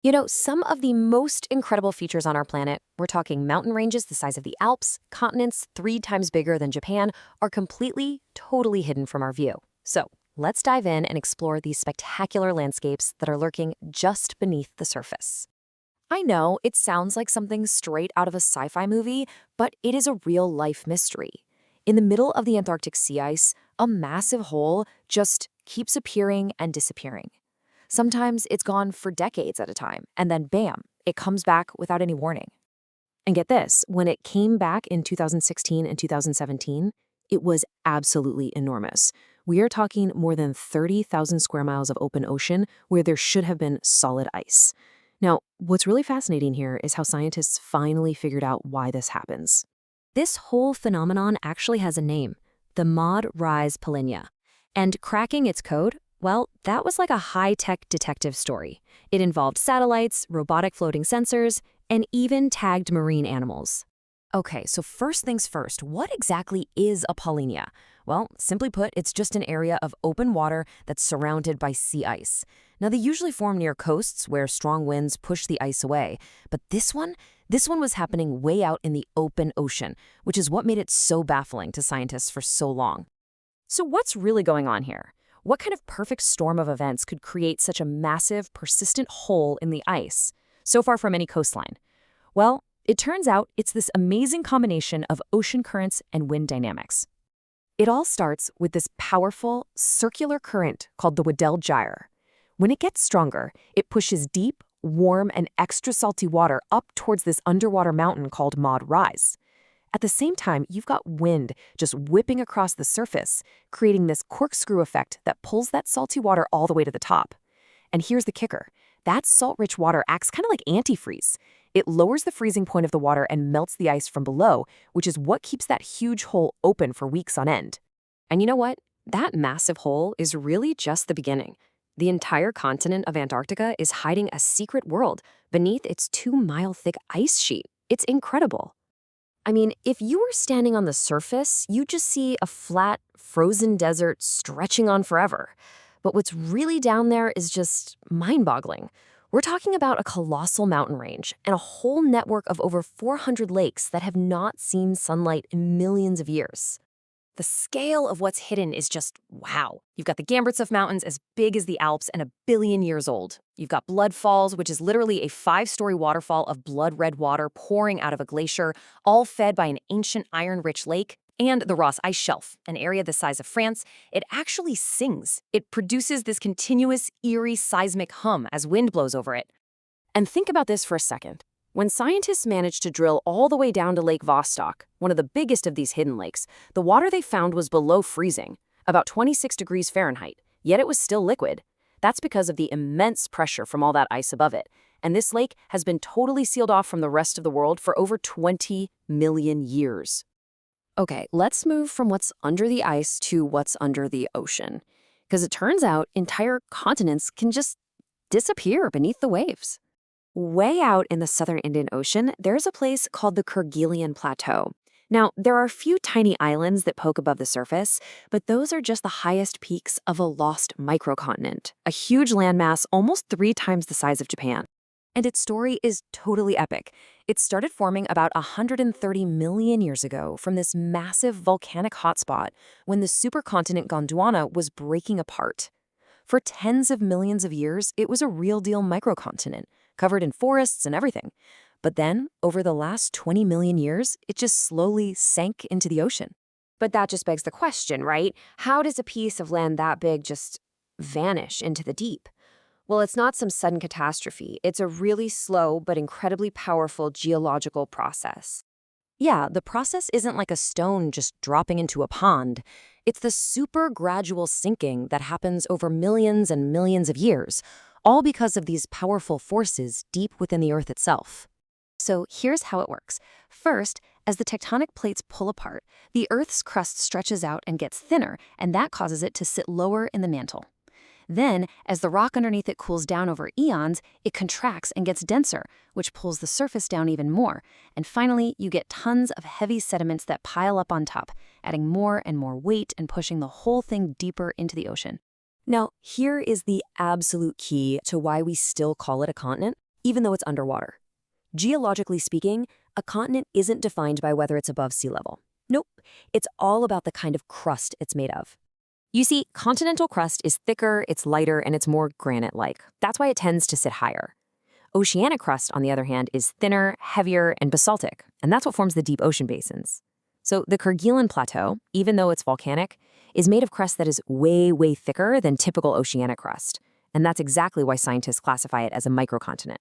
You know, some of the most incredible features on our planet, we're talking mountain ranges the size of the Alps, continents 3 times bigger than Japan, are completely, totally hidden from our view. So let's dive in and explore these spectacular landscapes that are lurking just beneath the surface. I know it sounds like something straight out of a sci-fi movie, but it is a real-life mystery. In the middle of the Antarctic sea ice, a massive hole just keeps appearing and disappearing. Sometimes it's gone for decades at a time, and then bam, it comes back without any warning. And get this, when it came back in 2016 and 2017, it was absolutely enormous. We are talking more than 30,000 square miles of open ocean where there should have been solid ice. Now, what's really fascinating here is how scientists finally figured out why this happens. This whole phenomenon actually has a name, the Maud Rise Polynya. And cracking its code, well, that was like a high-tech detective story. It involved satellites, robotic floating sensors, and even tagged marine animals. Okay, so first things first, what exactly is a polynya? Well, simply put, it's just an area of open water that's surrounded by sea ice. Now, they usually form near coasts where strong winds push the ice away. But this one was happening way out in the open ocean, which is what made it so baffling to scientists for so long. So what's really going on here? What kind of perfect storm of events could create such a massive, persistent hole in the ice, so far from any coastline? Well, it turns out it's this amazing combination of ocean currents and wind dynamics. It all starts with this powerful, circular current called the Weddell Gyre. When it gets stronger, it pushes deep, warm, and extra salty water up towards this underwater mountain called Maud Rise. At the same time, you've got wind just whipping across the surface, creating this corkscrew effect that pulls that salty water all the way to the top. And here's the kicker. That salt-rich water acts kind of like antifreeze. It lowers the freezing point of the water and melts the ice from below, which is what keeps that huge hole open for weeks on end. And you know what? That massive hole is really just the beginning. The entire continent of Antarctica is hiding a secret world beneath its 2-mile-thick ice sheet. It's incredible. I mean, if you were standing on the surface, you'd just see a flat, frozen desert stretching on forever. But what's really down there is just mind-boggling. We're talking about a colossal mountain range and a whole network of over 400 lakes that have not seen sunlight in millions of years. The scale of what's hidden is just wow. You've got the Gambritsov Mountains as big as the Alps and 1 billion years old. You've got Blood Falls, which is literally a 5-story waterfall of blood-red water pouring out of a glacier, all fed by an ancient iron-rich lake. And the Ross Ice Shelf, an area the size of France, it actually sings. It produces this continuous, eerie seismic hum as wind blows over it. And think about this for a second. When scientists managed to drill all the way down to Lake Vostok, one of the biggest of these hidden lakes, the water they found was below freezing, about 26 degrees Fahrenheit, yet it was still liquid. That's because of the immense pressure from all that ice above it. And this lake has been totally sealed off from the rest of the world for over 20 million years. Okay, let's move from what's under the ice to what's under the ocean. Because it turns out entire continents can just disappear beneath the waves. Way out in the southern Indian Ocean, there's a place called the Kerguelen Plateau. Now, there are a few tiny islands that poke above the surface, but those are just the highest peaks of a lost microcontinent, a huge landmass almost 3 times the size of Japan. And its story is totally epic. It started forming about 130 million years ago from this massive volcanic hotspot when the supercontinent Gondwana was breaking apart. For tens of millions of years, it was a real-deal microcontinent, covered in forests and everything. But then, over the last 20 million years, it just slowly sank into the ocean. But that just begs the question, right? How does a piece of land that big just vanish into the deep? Well, it's not some sudden catastrophe. It's a really slow but incredibly powerful geological process. Yeah, the process isn't like a stone just dropping into a pond. It's the super gradual sinking that happens over millions and millions of years, all because of these powerful forces deep within the Earth itself. So here's how it works. First, as the tectonic plates pull apart, the Earth's crust stretches out and gets thinner, and that causes it to sit lower in the mantle. Then, as the rock underneath it cools down over eons, it contracts and gets denser, which pulls the surface down even more. And finally, you get tons of heavy sediments that pile up on top, adding more and more weight and pushing the whole thing deeper into the ocean. Now, here is the absolute key to why we still call it a continent. even though it's underwater. Geologically speaking, a continent isn't defined by whether it's above sea level. Nope, it's all about the kind of crust it's made of. You see, continental crust is thicker, it's lighter, and it's more granite-like. That's why it tends to sit higher. Oceanic crust, on the other hand, is thinner, heavier, and basaltic, and that's what forms the deep ocean basins. So the Kerguelen Plateau, even though it's volcanic, is made of crust that is way, way thicker than typical oceanic crust. And that's exactly why scientists classify it as a microcontinent.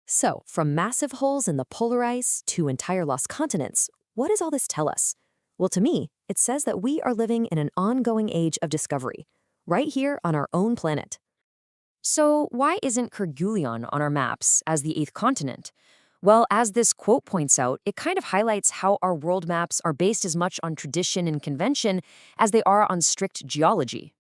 So, from massive holes in the polar ice to entire lost continents, what does all this tell us? Well, to me, it says that we are living in an ongoing age of discovery, right here on our own planet. So, why isn't Kerguelen on our maps as the eighth continent? Well, as this quote points out, it kind of highlights how our world maps are based as much on tradition and convention as they are on strict geology.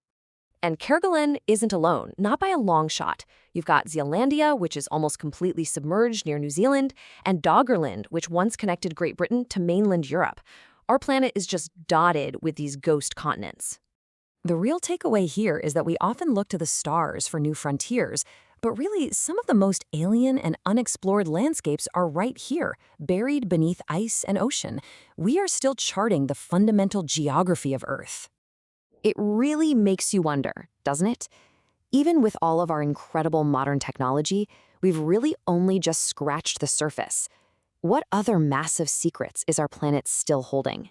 And Kerguelen isn't alone, not by a long shot. You've got Zealandia, which is almost completely submerged near New Zealand, and Doggerland, which once connected Great Britain to mainland Europe. Our planet is just dotted with these ghost continents. The real takeaway here is that we often look to the stars for new frontiers, but really, some of the most alien and unexplored landscapes are right here, buried beneath ice and ocean. We are still charting the fundamental geography of Earth. It really makes you wonder, doesn't it? Even with all of our incredible modern technology, we've really only just scratched the surface. What other massive secrets is our planet still holding?